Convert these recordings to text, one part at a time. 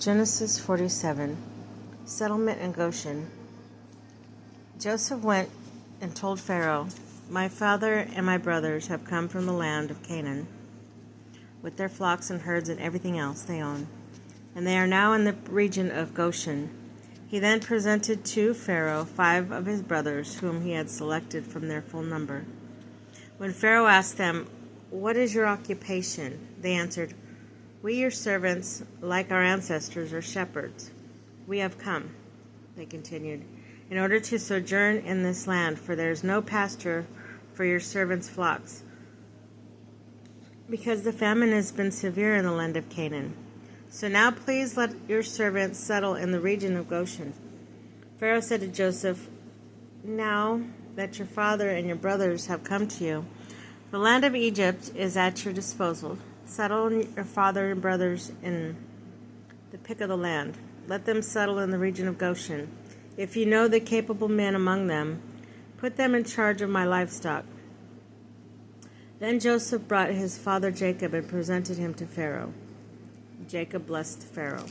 Genesis 47. Settlement in Goshen. Joseph went and told Pharaoh, "My father and my brothers have come from the land of Canaan, with their flocks and herds and everything else they own, and they are now in the region of Goshen." He then presented to Pharaoh 5 of his brothers, whom he had selected from their full number. When Pharaoh asked them, "What is your occupation?" they answered, "We, your servants, like our ancestors, are shepherds. We have come," they continued, "in order to sojourn in this land, for there is no pasture for your servants' flocks, because the famine has been severe in the land of Canaan. So now please let your servants settle in the region of Goshen." Pharaoh said to Joseph, "Now that your father and your brothers have come to you, the land of Egypt is at your disposal. Settle your father and brothers in the pick of the land. Let them settle in the region of Goshen. If you know the capable men among them, put them in charge of my livestock." Then Joseph brought his father Jacob and presented him to Pharaoh. Jacob blessed Pharaoh.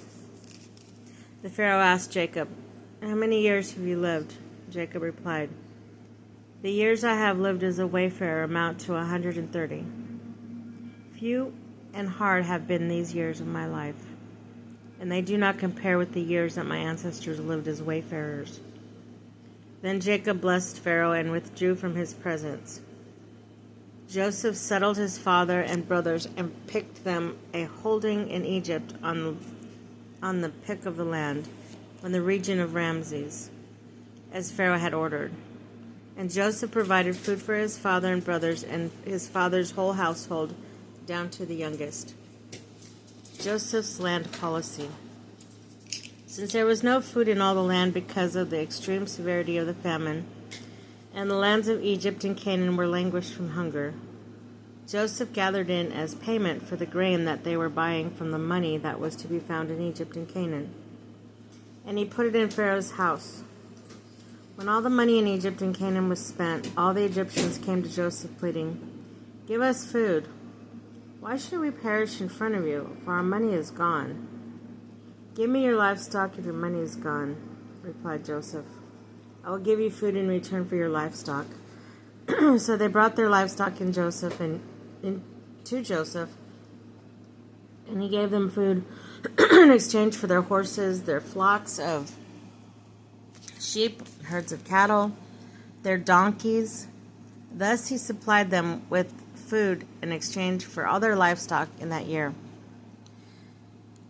The Pharaoh asked Jacob, "How many years have you lived?" Jacob replied, "The years I have lived as a wayfarer amount to 130. Few and hard have been these years of my life, and they do not compare with the years that my ancestors lived as wayfarers." Then Jacob blessed Pharaoh and withdrew from his presence. Joseph settled his father and brothers and picked them a holding in Egypt on the pick of the land, on the region of Ramses, as Pharaoh had ordered. And Joseph provided food for his father and brothers and his father's whole household, down to the youngest. Joseph's land policy. Since there was no food in all the land because of the extreme severity of the famine, and the lands of Egypt and Canaan were languished from hunger, Joseph gathered in as payment for the grain that they were buying from the money that was to be found in Egypt and Canaan. And he put it in Pharaoh's house. When all the money in Egypt and Canaan was spent, all the Egyptians came to Joseph pleading, "Give us food. Why should we perish in front of you, for our money is gone?" "Give me your livestock if your money is gone," replied Joseph. "I will give you food in return for your livestock." So they brought their livestock to Joseph, and he gave them food in exchange for their horses, their flocks of sheep, herds of cattle, their donkeys. Thus he supplied them with food in exchange for all their livestock in that year.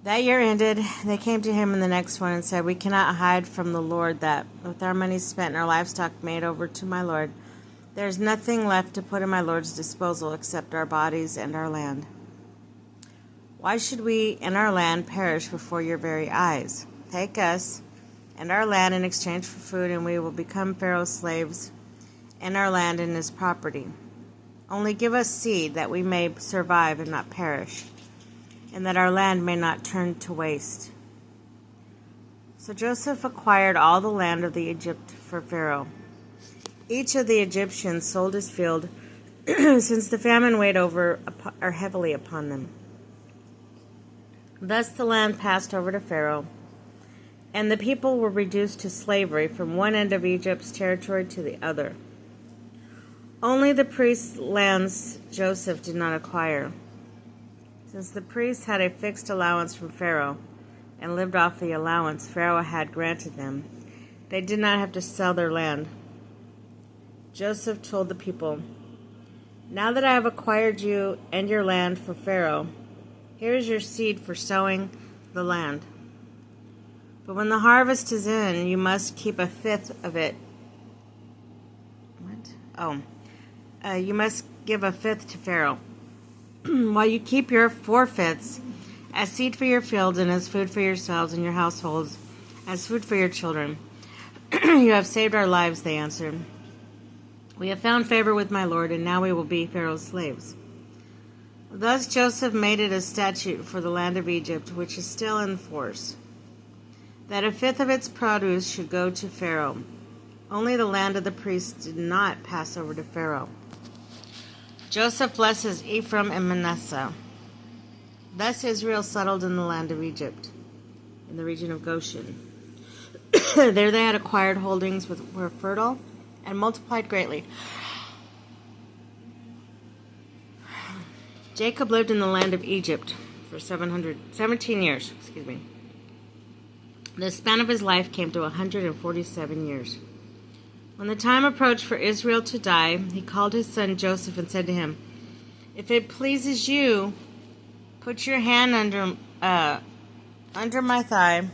That year ended, they came to him in the next one and said, "We cannot hide from the Lord that, with our money spent and our livestock made over to my Lord, there is nothing left to put in my Lord's disposal except our bodies and our land. Why should we and our land perish before your very eyes? Take us and our land in exchange for food, and we will become Pharaoh's slaves, and our land and his property. Only give us seed that we may survive and not perish, and that our land may not turn to waste." So Joseph acquired all the land of the Egypt for Pharaoh. Each of the Egyptians sold his field, since the famine weighed heavily upon them. Thus the land passed over to Pharaoh, and the people were reduced to slavery from one end of Egypt's territory to the other. Only the priests' lands Joseph did not acquire. Since the priests had a fixed allowance from Pharaoh and lived off the allowance Pharaoh had granted them, they did not have to sell their land. Joseph told the people, "Now that I have acquired you and your land for Pharaoh, here is your seed for sowing the land. But when the harvest is in, you must keep a fifth of it." You must give a fifth to Pharaoh, while you keep your 4/5 as seed for your fields and as food for yourselves and your households, as food for your children. "You have saved our lives," they answered. "We have found favor with my Lord, and now we will be Pharaoh's slaves." Thus Joseph made it a statute for the land of Egypt, which is still in force, that a fifth of its produce should go to Pharaoh. Only the land of the priests did not pass over to Pharaoh. Joseph blesses Ephraim and Manasseh. Thus Israel settled in the land of Egypt. in the region of Goshen. There they had acquired holdings were fertile and multiplied greatly. Jacob lived in the land of Egypt for 17 years. The span of his life came to 147 years. When the time approached for Israel to die, he called his son Joseph and said to him, "If it pleases you, put your hand under my thigh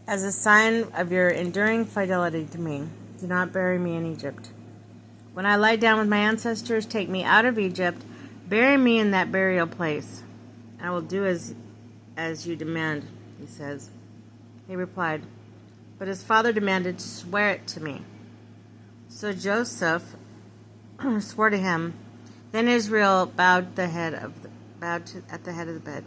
as a sign of your enduring fidelity to me. Do not bury me in Egypt. When I lie down with my ancestors, take me out of Egypt, bury me in that burial place. I will do as you demand," he says. He replied, but his father demanded, "Swear it to me." So Joseph swore to him. Then Israel bowed at the head of the bed.